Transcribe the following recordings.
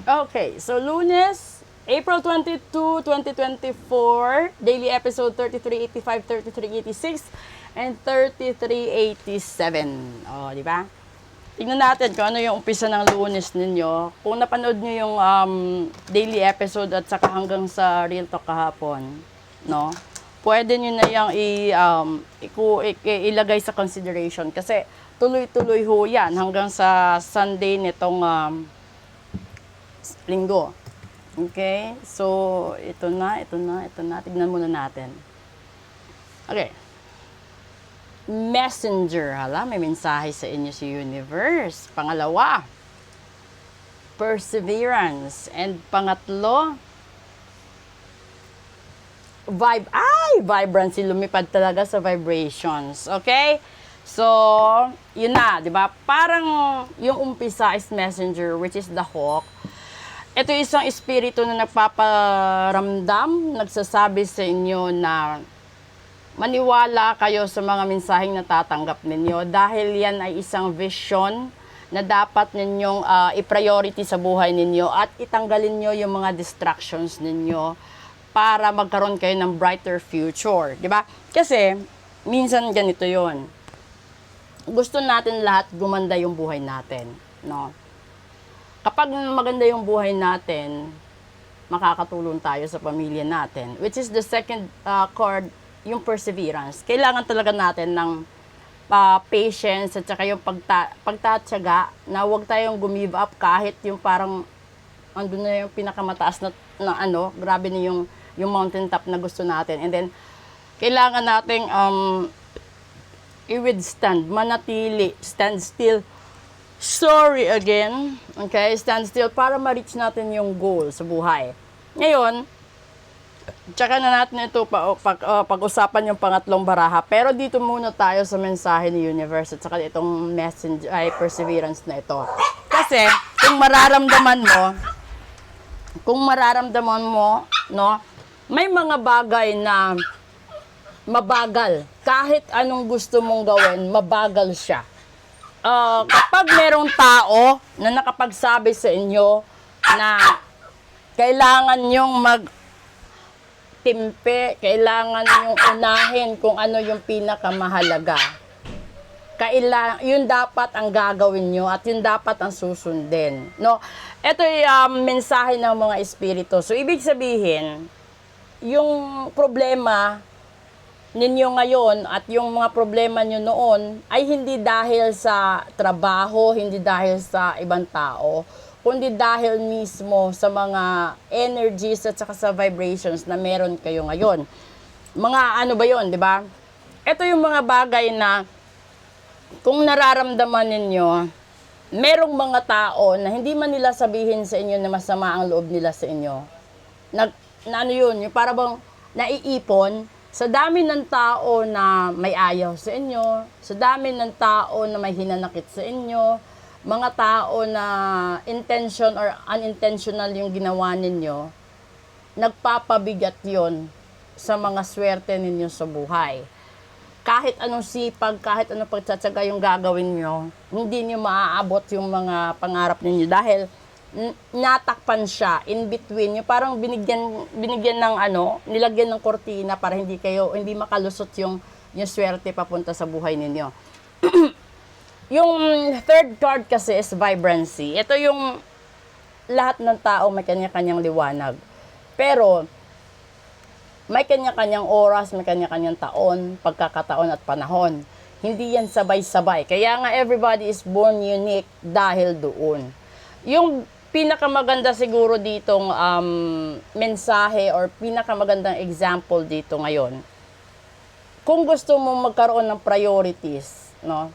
Okay, so Lunes, April 22, 2024, daily episode 3385, 3386, and 3387. O, di ba? Tingnan natin kung ano yung umpisa ng Lunes ninyo. Kung napanood nyo yung daily episode at saka hanggang sa Real Talk kahapon, no? Pwede nyo na yung ilagay sa consideration kasi tuloy-tuloy ho yan hanggang sa Sunday nitong linggo. Okay? So, ito na. Tignan muna natin. Okay. Messenger. Hala, may mensahe sa inyo si Universe. Pangalawa, perseverance. And pangatlo, vibrancy. Lumipad talaga sa vibrations. Okay? So, yun na, di ba? Parang yung umpisa is messenger, which is the hawk. Ito isang espiritu na nagpaparamdam, nagsasabi sa inyo na maniwala kayo sa mga mensaheng natatanggap ninyo dahil yan ay isang vision na dapat ninyong i-priority sa buhay ninyo at itanggalin nyo yung mga distractions ninyo para magkaroon kayo ng brighter future, di ba? Kasi minsan ganito yon. Gusto natin lahat gumanda yung buhay natin, no? Kapag maganda yung buhay natin, makakatulong tayo sa pamilya natin, which is the second chord, yung perseverance. Kailangan talaga natin ng patience at saka yung pagtatyaga na huwag tayong gumive up kahit yung parang andun na yung pinakamataas na grabe na yung mountain top na gusto natin. And then, kailangan nating i-withstand, manatili, stand still. Sorry again. Okay, stand still para ma-reach natin yung goal sa buhay. Ngayon, tsaka na natin ito pag-usapan yung pangatlong baraha. Pero dito muna tayo sa mensahe ni Universe at saka itong message ay perseverance na ito. Kasi kung mararamdaman mo, no, may mga bagay na mabagal. Kahit anong gusto mong gawin, mabagal siya. Kapag merong tao na nakapagsabi sa inyo na kailangan nyong magtimpe, kailangan nyong unahin kung ano yung pinakamahalaga, yun dapat ang gagawin nyo at yun dapat ang susundin. No? Ito yung mensahe ng mga espiritu. So, ibig sabihin, yung problema ninyo ngayon at yung mga problema nyo noon ay hindi dahil sa trabaho, hindi dahil sa ibang tao, kundi dahil mismo sa mga energies at saka sa vibrations na meron kayo ngayon. Mga ano ba yun, di ba? Ito yung mga bagay na kung nararamdaman ninyo, merong mga tao na hindi man nila sabihin sa inyo na masama ang loob nila sa inyo. Na ano yun, yung para bang naiipon, sa dami ng tao na may ayaw sa inyo, sa dami ng tao na may hinanakit sa inyo, mga tao na intention or unintentional yung ginawa ninyo, nagpapabigat yon sa mga swerte ninyo sa buhay. Kahit anong sipag, kahit anong pagtsatsaga yung gagawin nyo, hindi nyo maaabot yung mga pangarap ninyo dahil natakpan siya in between, yung parang binigyan ng nilagyan ng kortina para hindi makalusot yung swerte papunta sa buhay ninyo. Yung third card kasi is vibrancy. Ito yung lahat ng tao may kanya-kanyang liwanag. Pero may kanya-kanyang oras, may kanya-kanyang taon, pagkakataon at panahon. Hindi yan sabay-sabay. Kaya nga everybody is born unique dahil doon. Yung pinakamaganda siguro ditong mensahe or pinakamagandang example dito ngayon, kung gusto mo magkaroon ng priorities, no,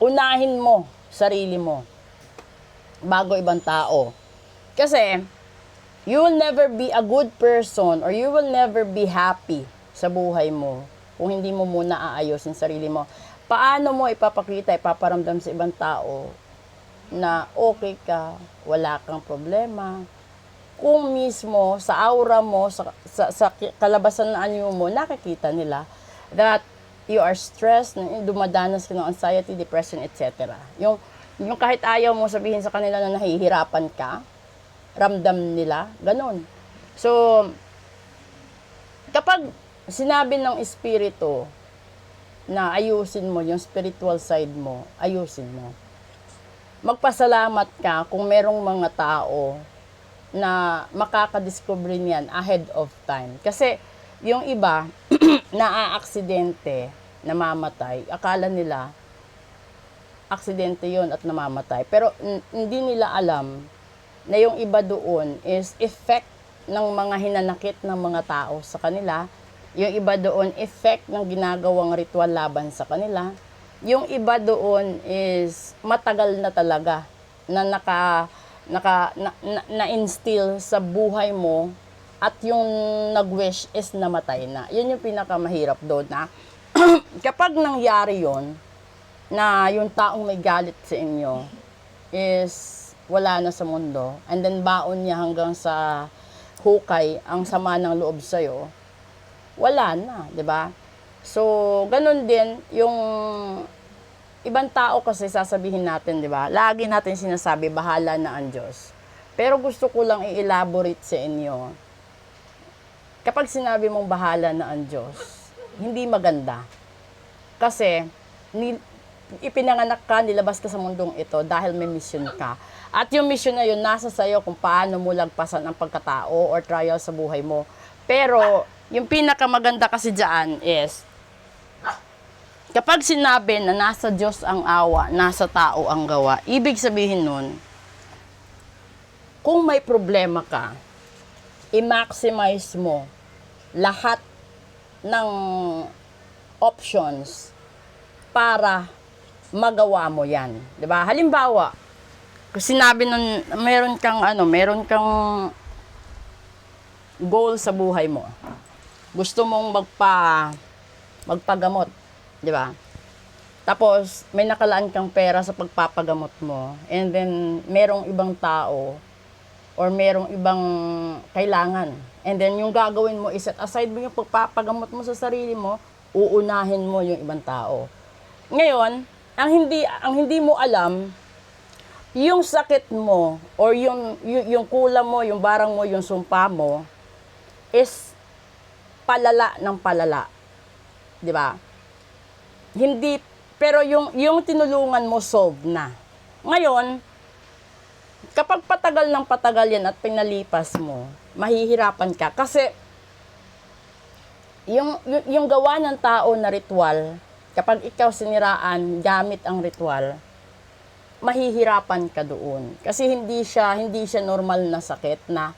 unahin mo sarili mo bago ibang tao. Kasi you will never be a good person or you will never be happy sa buhay mo kung hindi mo muna aayusin sarili mo. Paano mo ipaparamdam sa ibang tao na okay ka, wala kang problema, kung mismo sa aura mo, sa kalabasan na anyo mo, nakikita nila that you are stressed, dumadanas ka ng anxiety, depression, etc. Yung kahit ayaw mo sabihin sa kanila na nahihirapan ka, ramdam nila, ganon. So, kapag sinabi ng espiritu na ayusin mo yung spiritual side mo, ayusin mo. Magpasalamat ka kung merong mga tao na makakadiscover niyan ahead of time. Kasi yung iba, naaaksidente, namamatay, akala nila, aksidente yon at namamatay. Pero hindi nila alam na yung iba doon is effect ng mga hinanakit ng mga tao sa kanila. Yung iba doon, effect ng ginagawang ritual laban sa kanila. Yung iba doon is matagal na talaga na na-instill sa buhay mo at yung nag-wish is namatay na. Yun yung pinakamahirap doon na kapag nangyari yon na yung taong may galit sa inyo is wala na sa mundo, and then baon niya hanggang sa hukay ang sama ng loob sa'yo, wala na, di ba? So, ganun din, yung ibang tao kasi sasabihin natin, di ba? Lagi natin sinasabi, bahala na ang Diyos. Pero gusto ko lang i-elaborate sa inyo, kapag sinabi mong bahala na ang Diyos, hindi maganda. Kasi, ipinanganak ka, nilabas ka sa mundong ito dahil may mission ka. At yung mission na yun, nasa sayo kung paano mo lagpasan ang pagkatao or trial sa buhay mo. Pero, yung pinakamaganda kasi dyan is, kapag sinabi na nasa Diyos ang awa, nasa tao ang gawa, ibig sabihin nun, kung may problema ka, i-maximize mo lahat ng options para magawa mo yan. Diba? Halimbawa, kasi sinabi nun, meron kang goal sa buhay mo. Gusto mong magpagamot, di ba? Tapos, may nakalaan kang pera sa pagpapagamot mo. And then, merong ibang tao or merong ibang kailangan. And then, yung gagawin mo, iset aside mo yung pagpapagamot mo sa sarili mo, uunahin mo yung ibang tao. Ngayon, ang hindi mo alam, yung sakit mo or yung kulam mo, yung barang mo, yung sumpa mo is palala ng palala. 'Di ba? Hindi, pero yung tinulungan mo solve na. Ngayon, kapag patagal ng patagal yan at pinalipas mo, mahihirapan ka kasi yung gawa ng tao na ritual, kapag ikaw siniraan gamit ang ritual, mahihirapan ka doon. Kasi hindi siya normal na sakit na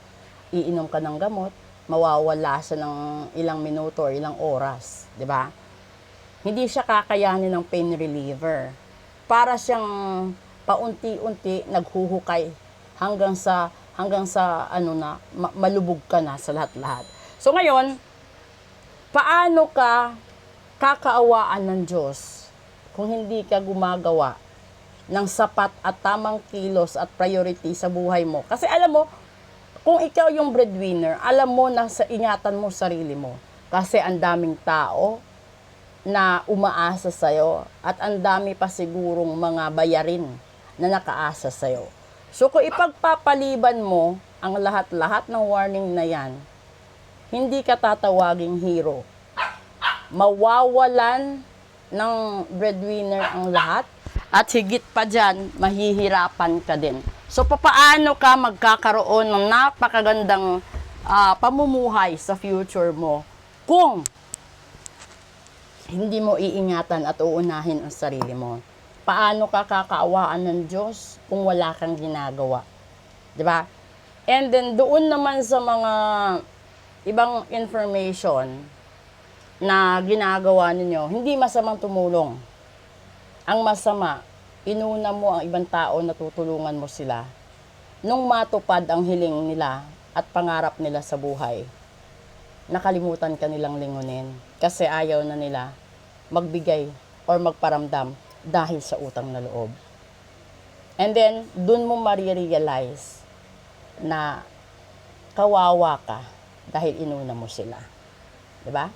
iinom ka ng gamot, mawawala siya ng ilang minuto or ilang oras, 'di ba? Hindi siya kakayanin ng pain reliever. Para siyang paunti-unti naghuhukay hanggang sa malubog ka na sa lahat-lahat. So ngayon, paano ka kakaawaan ng Diyos kung hindi ka gumagawa ng sapat at tamang kilos at priority sa buhay mo? Kasi alam mo, kung ikaw yung breadwinner, alam mo na sa ingatan mo sarili mo. Kasi ang daming tao na umaasa sa'yo at ang dami pa sigurong mga bayarin na nakaasa sa'yo. So kung ipagpapaliban mo ang lahat-lahat ng warning na yan, hindi ka tatawaging hero. Mawawalan ng breadwinner ang lahat. At higit pa dyan, mahihirapan ka din. So, papaano ka magkakaroon ng napakagandang pamumuhay sa future mo kung hindi mo iingatan at uunahin ang sarili mo? Paano ka kakaawaan ng Diyos kung wala kang ginagawa? Diba? And then, doon naman sa mga ibang information na ginagawa ninyo, hindi masamang tumulong. Ang masama, inuna mo ang ibang tao na tutulungan mo sila nung matupad ang hiling nila at pangarap nila sa buhay. Nakalimutan ka nilang lingunin kasi ayaw na nila magbigay or magparamdam dahil sa utang na loob. And then, dun mo marirealize na kawawa ka dahil inuna mo sila. Diba?